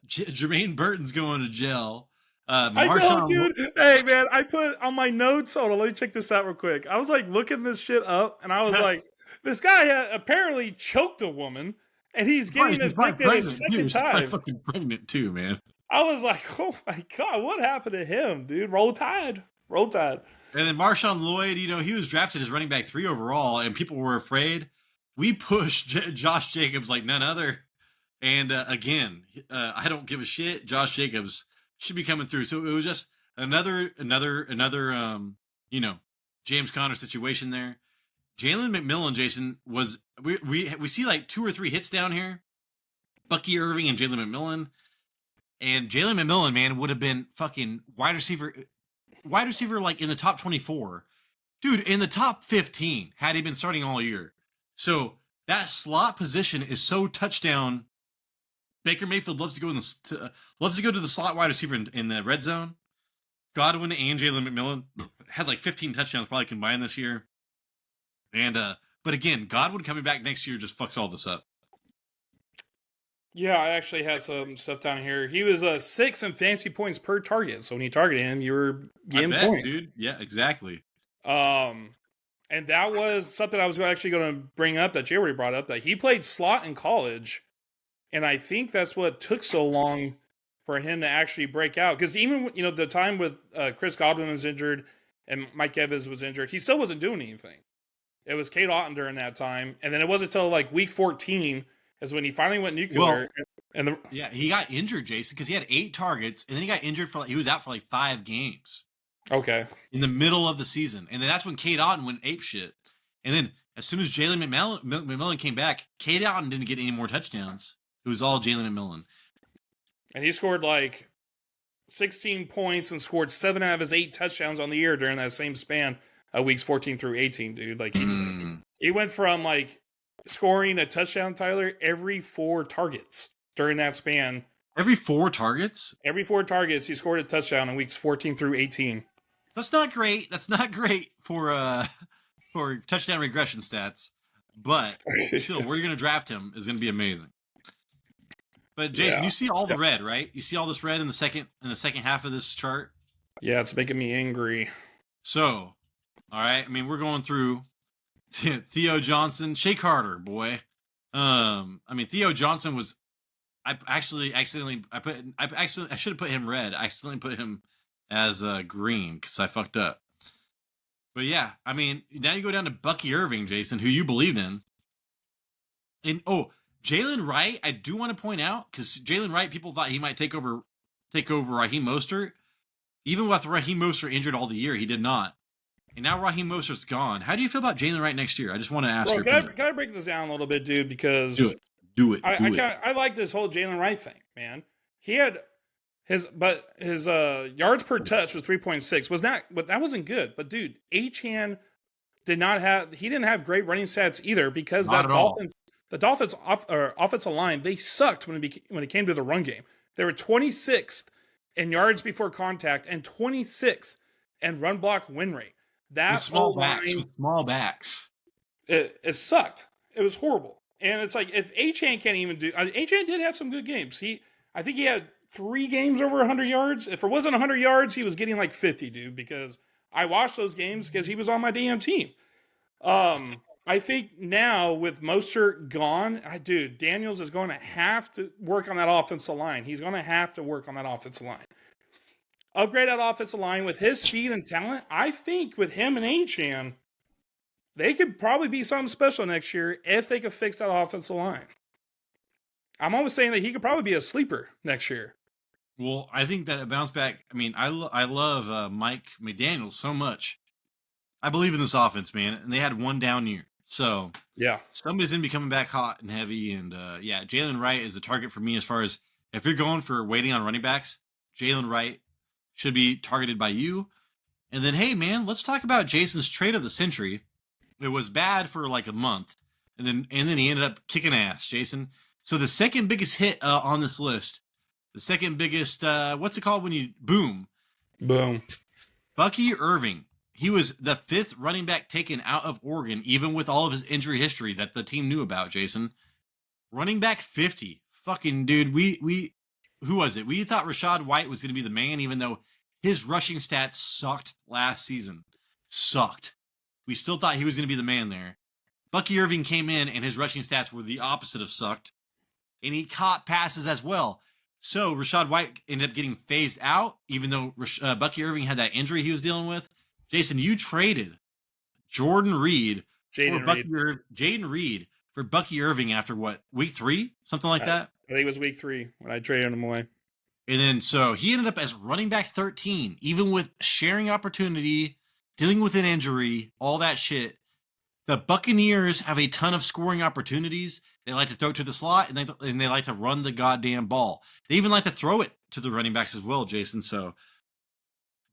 Jermaine Burton's going to jail. I know, dude. Hey, man, I put on my notes. Hold on, let me check this out real quick. I was like looking this shit up, and I was like. This guy apparently choked a woman, and he's getting evicted a second time. He's fucking pregnant too, man. I was like, oh my God, what happened to him, dude? Roll Tide. Roll Tide. And then Marshawn Lloyd, he was drafted as running back 3 overall, and people were afraid. We pushed Josh Jacobs like none other. And again, I don't give a shit. Josh Jacobs should be coming through. So it was just another James Conner situation there. Jalen McMillan, Jason, was we see like 2 or 3 hits down here. Bucky Irving and Jalen McMillan. And Jalen McMillan, man, would have been fucking wide receiver like in the top 24. Dude, in the top 15 had he been starting all year. So that slot position is so touchdown. Baker Mayfield loves to go to the slot wide receiver in the red zone. Godwin and Jalen McMillan had like 15 touchdowns probably combined this year. And but again, Godwin coming back next year just fucks all this up. Yeah, I actually had some stuff down here. He was 6 in fantasy points per target. So when you targeted him, you were getting points, dude. Yeah, exactly. And that was something I was actually going to bring up that Jay already brought up, that he played slot in college, and I think that's what took so long for him to actually break out. Because even the time with Chris Godwin was injured and Mike Evans was injured, he still wasn't doing anything. It was Kate Otten during that time. And then it wasn't until like week 14 is when he finally went nuclear. Yeah, he got injured, Jason, because he had 8 targets, and then he got injured he was out for like 5 games. Okay. In the middle of the season. And then that's when Kate Otten went apeshit. And then as soon as Jalen McMillan came back, Kate Otten didn't get any more touchdowns. It was all Jalen McMillan. And he scored like 16 points and scored 7 out of his 8 touchdowns on the year during that same span. Weeks 14 through 18, dude. Like he went from like scoring a touchdown, Tyler, every 4 targets during that span. Every 4 targets? Every 4 targets, he scored a touchdown in weeks 14 through 18. That's not great. That's not great for touchdown regression stats. But still, where you're going to draft him is going to be amazing. But Jason, you see all the red, right? You see all this red in the second half of this chart? Yeah, it's making me angry. So, all right. I mean, we're going through Theo Johnson, Shea Carter, boy. I mean, Theo Johnson was. I should have put him red. I accidentally put him as green because I fucked up. But yeah, I mean, now you go down to Bucky Irving, Jason, who you believed in. And Jaylen Wright, I do want to point out because Jaylen Wright, people thought he might take over Raheem Mostert. Even with Raheem Mostert injured all the year, he did not. and now Raheem Mostert's gone. How do you feel about Jaylen Wright next year? I just want to ask Bro, your opinion. can I break this down a little bit, dude? Because Do it. Do it. I like this whole Jalen Wright thing, man. He had his yards per touch was 3.6. But that wasn't good. But dude, Achane didn't have great running stats either because Not at all. the Dolphins offensive line, they sucked when it came to the run game. They were 26th in yards before contact and 26th in run block win rate. That With small backs. It sucked. It was horrible. And it's like, if Achane can't even do... Achane did have some good games. I think he had 3 games over 100 yards. If it wasn't 100 yards, he was getting like 50, dude, because I watched those games because he was on my damn team. I think now with Mostert gone, dude, Daniels is going to have to work on that offensive line. He's going to have to work on that offensive line. Upgrade that offensive line with his speed and talent. I think with him and Achane, they could probably be something special next year if they could fix that offensive line. I'm always saying that he could probably be a sleeper next year. Well, I think that a bounce back. I mean, I love Mike McDaniels so much. I believe in this offense, man. And they had one down year. So yeah, somebody's going to be coming back hot and heavy. And yeah, Jaylen Wright is a target for me as far as if you're going for waiting on running backs, Jaylen Wright should be targeted by you. And then, hey, man, let's talk about Jason's trade of the century. It was bad for like a month. And then he ended up kicking ass, Jason. So the second biggest hit on this list, the second biggest, what's it called when you boom? Boom. Bucky Irving. He was the 5th running back taken out of Oregon, even with all of his injury history that the team knew about, Jason. Running back 50. Fucking dude, who was it? We thought Rachaad White was going to be the man, even though his rushing stats sucked last season. Sucked. We still thought he was going to be the man there. Bucky Irving came in, and his rushing stats were the opposite of sucked. And he caught passes as well. So Rachaad White ended up getting phased out, even though Bucky Irving had that injury he was dealing with. Jason, you traded Jayden Reed for Bucky Irving after what, week 3? Something like that? I think it was week 3 when I traded him away. And then so he ended up as running back 13, even with sharing opportunity, dealing with an injury, all that shit. The Buccaneers have a ton of scoring opportunities. They like to throw it to the slot, and they like to run the goddamn ball. They even like to throw it to the running backs as well, Jason. So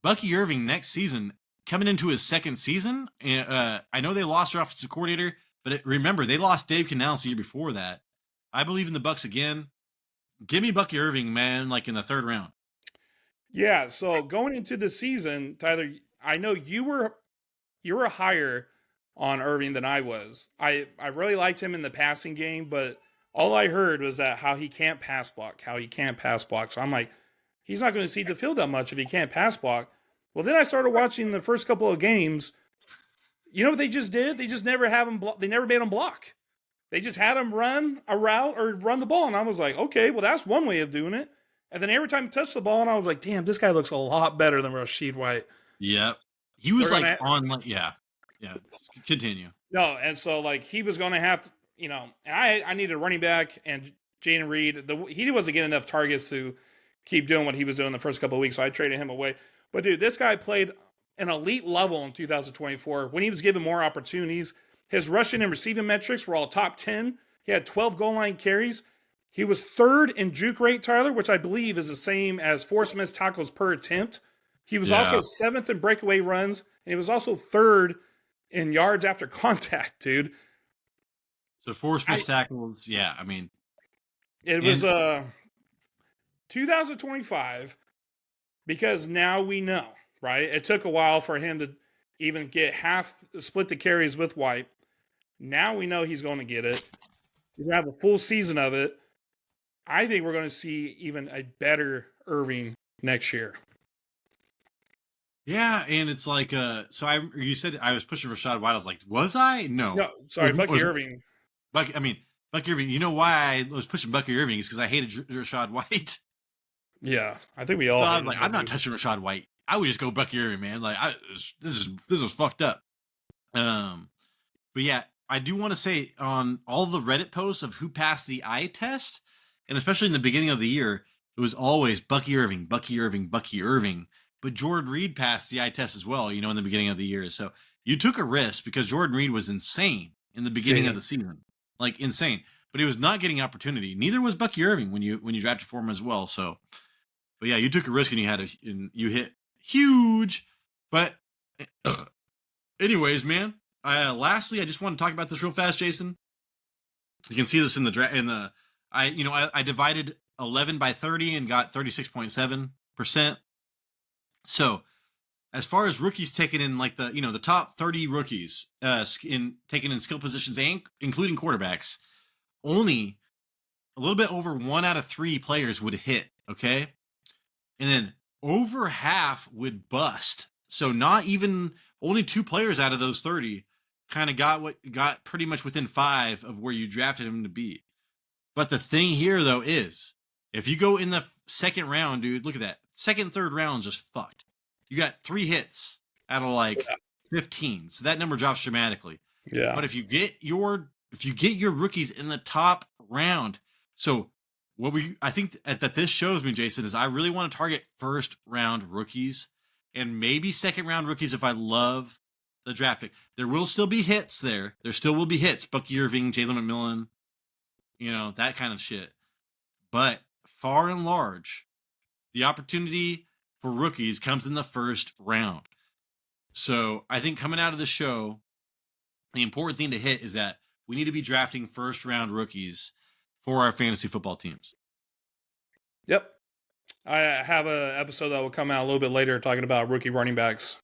Bucky Irving next season, coming into his second season, I know they lost their offensive coordinator, but remember, they lost Dave Canales the year before that. I believe in the Bucs again. Give me Bucky Irving, man, like in the 3rd round. Yeah, so going into the season, Tyler, I know you were higher on Irving than I was. I really liked him in the passing game, but all I heard was that how he can't pass block. So I'm like, he's not going to see the field that much if he can't pass block. Well, then I started watching the first couple of games. You know what they just did? They just never have him. They never made him block. They just had him run a route or run the ball, and I was like, okay, well that's one way of doing it. And then every time he touched the ball, and I was like, damn, this guy looks a lot better than Rachaad White. Yep, he was yeah. Continue. No, and so like he was going to have to, and I needed a running back, and Jayden Reed. He wasn't getting enough targets to keep doing what he was doing the first couple of weeks, so I traded him away. But dude, this guy played an elite level in 2024 when he was given more opportunities. His rushing and receiving metrics were all top 10. He had 12 goal line carries. He was 3rd in juke rate, Tyler, which I believe is the same as forced missed tackles per attempt. He was also 7th in breakaway runs, and he was also 3rd in yards after contact, dude. So forced missed tackles, yeah, I mean. It was 2025, because now we know, right? It took a while for him to even get split the carries with White. Now we know he's going to get it. He's going to have a full season of it. I think we're going to see even a better Irving next year. Yeah, and it's like, you said I was pushing Rachaad White. I was like, was I? No, sorry, Bucky Irving. Bucky Irving. You know why I was pushing Bucky Irving is because I hated Rachaad White. Yeah, I think we all. So I'm like, I'm not touching Rachaad White. I would just go Bucky Irving, man. Like, this is fucked up. But yeah, I do want to say on all the Reddit posts of who passed the eye test, and especially in the beginning of the year, it was always Bucky Irving, Bucky Irving, Bucky Irving. but Jordan Reed passed the eye test as well, in the beginning of the year. So you took a risk because Jordan Reed was insane in the beginning of the season, like insane, but he was not getting opportunity. Neither was Bucky Irving when you drafted for him as well. So, but yeah, you took a risk and you hit huge. But anyways, man, lastly, I just want to talk about this real fast, Jason. You can see this in the I divided 11 by 30 and got 36.7%. So as far as rookies taken in like the top 30 rookies taken in skill positions and including quarterbacks, only a little bit over 1 out of 3 players would hit. Okay. And then over half would bust. So not even only 2 players out of those 30 kind of got pretty much within 5 of where you drafted him to be. But the thing here though is if you go in the second round, dude, look at that. Second, third round just fucked. You got 3 hits out of 15. So that number drops dramatically. Yeah. But if you get your rookies in the top round, so I think that this shows me, Jason, is I really want to target first round rookies and maybe second round rookies if I love the draft pick. There will still be hits there. There still will be hits. Bucky Irving, Jalen McMillan, that kind of shit. But far and large, the opportunity for rookies comes in the first round. So I think coming out of the show, the important thing to hit is that we need to be drafting first round rookies for our fantasy football teams. Yep. I have an episode that will come out a little bit later talking about rookie running backs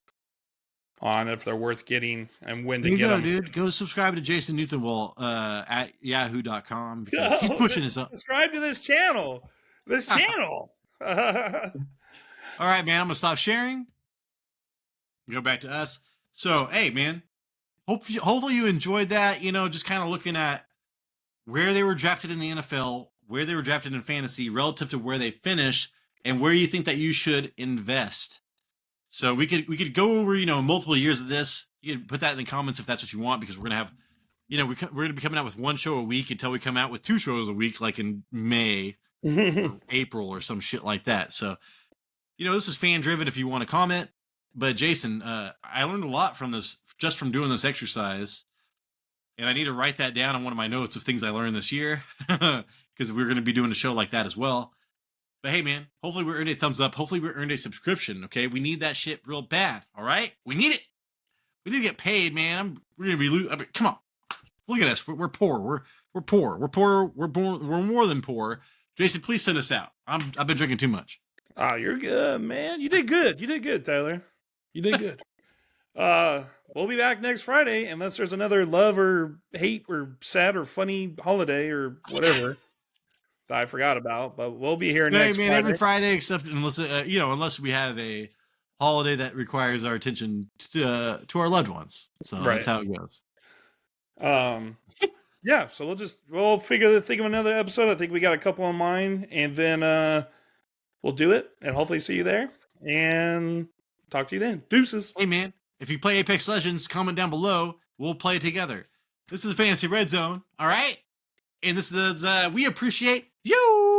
on if they're worth getting and when to get them. Dude. Go subscribe to Jason Newtonwall at yahoo.com because he's pushing his up. Subscribe to this channel. All right, man. I'm gonna stop sharing. Go back to us. So, hey, man. Hopefully you enjoyed that. Just kind of looking at where they were drafted in the NFL, where they were drafted in fantasy, relative to where they finished, and where you think that you should invest. So we could go over multiple years of this. You can put that in the comments if that's what you want, because we're gonna have, we're gonna be coming out with 1 show a week until we come out with 2 shows a week, like in May. Or April or some shit like that. So, this is fan driven if you want to comment. But Jason, I learned a lot from this, just from doing this exercise. And I need to write that down on one of my notes of things I learned this year, because we're going to be doing a show like that as well. But hey, man, hopefully we earned a thumbs up. Hopefully we earned a subscription. Okay. We need that shit real bad. All right. We need it. We need to get paid, man. We're going to be, come on. Look at us. We're poor. We're poor. We're poor. We're more than poor. Jason, please send us out. I've been drinking too much. Oh, you're good, man. You did good, Tyler. You did good. We'll be back next Friday, unless there's another love or hate or sad or funny holiday or whatever that I forgot about. But we'll be here next Friday. Every Friday, except unless we have a holiday that requires our attention to our loved ones. So That's how it goes. Yeah, so we'll think of another episode. I think we got a couple in mind, and then we'll do it, and hopefully see you there, and talk to you then. Deuces. Hey, man, if you play Apex Legends, comment down below. We'll play it together. This is Fantasy Red Zone, all right? And this is we appreciate you.